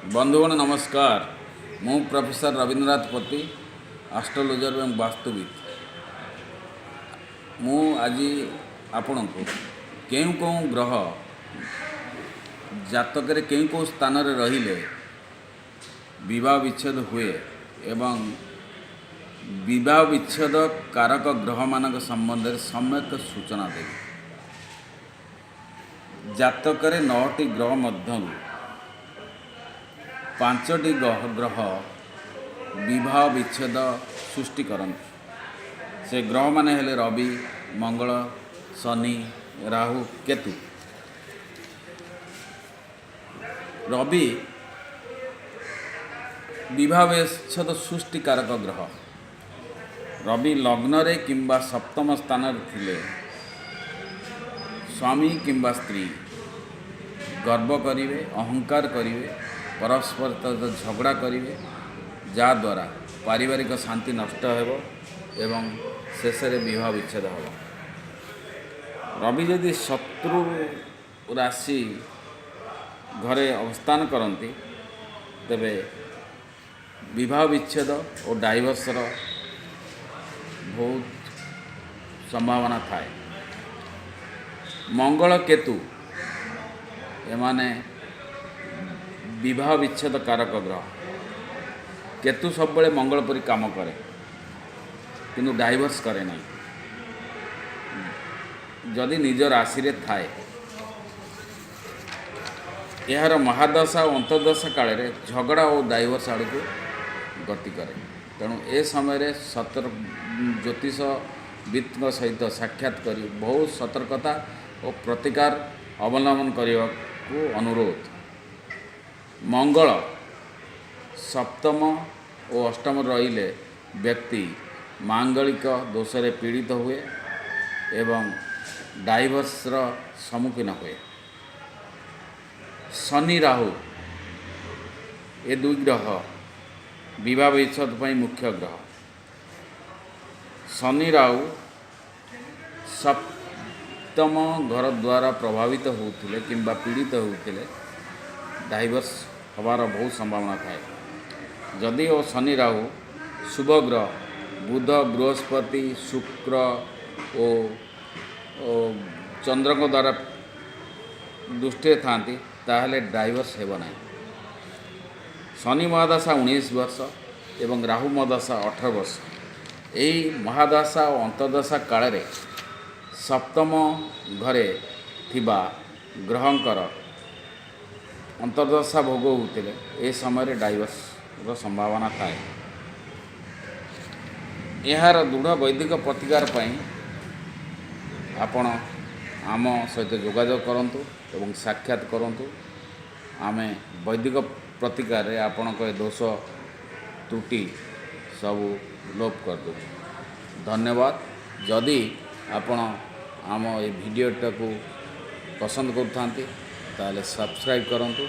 बंधुगण नमस्कार। मु प्रोफेसर रवींद्रनाथ पति, एस्ट्रोलॉजर एवं वास्तुविद। मु आज आपण को केउ केउ ग्रह जातक केउ स्थान रहिले विवाह विच्छेद हुए एवं विवाह विच्छेद कारक ग्रह मानक संबंध में सम्यक सूचना देवी। जातक 9टी ग्रह मध्य 5टी ग्रह विवाह विच्छेद सृष्टि करते। से ग्रह माने हेले रवि, मंगल, शनि, राहु, केतु। रवि विवाह विच्छेद सृष्टि कारक ग्रह। रवि लग्न रे किंबा सप्तम स्थान थिले स्वामी किंबा स्त्री गर्व करिवे, अहंकार करिवे, परस्पर झगड़ा करिवे, जा द्वारा पारिवारिक शांति नष्ट हेबो एवं शेष रे विवाह विच्छेद हेबो। रवि यदि शत्रु राशि घरे अवस्थान करती तेबे विवाह विच्छेद और डाइवोर्सर बहुत संभावना थाए। मंगल केतु एमाने विवाह विच्छेद कारक ग्रह। केतु सब बड़े मंगल परी काम करे किंतु डाइवोर्स करे नहीं। जदि निज राशि रे थाए यार महादशा और अंतर्दशा काल रे झगड़ा और डाइवोर्स आड़ को गति करे। तेणु ए समय ज्योतिष विद सहित साक्षात करी बहुत सतर्कता और प्रतिकार अवलंबन करने को अनुरोध। मंगल सप्तम और अष्टम रहिले व्यक्ति मांगलिक दोष रे पीड़ित हुए एवं डाइवोर्सर सम्मुखीन हुए। शनि राहु ए दुई ग्रह विवाह विच्छेद पर मुख्य ग्रह। शनि राहु सप्तम घर द्वारा प्रभावित होते किंबा पीड़ित होते डाइवोर्स हबार बहुत संभावना थाए। जदि ओ शनि राहु शुभ ग्रह बुध, बृहस्पति, शुक्र और चंद्र को द्वारा दृष्टि थांती ताहले डाइवोर्स हेब ना। शनि महादशा 19 वर्ष एवं राहु महादशा 18 वर्ष। यही महादशा और अंतर्दशा काल रे सप्तम घरे थिबा ग्रहंकर अंतर्दशा भोग होते ए समय डाइवोर्स संभावना थाए। यार दृढ़ वैदिक प्रतिकार आपण आम सहित जोगाजोग करंतु एवं साक्षात करंतु। आमे वैदिक प्रतिकार आपण दोष त्रुटि सब लोप कर दो। धन्यवाद। जदि आपण आम ये वीडियोटा को पसंद करथांती ताले सब्सक्राइब करंतु,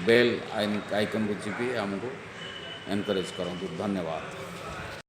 बेल आइकन को चिपी आमको एनकरेज करंतु। धन्यवाद।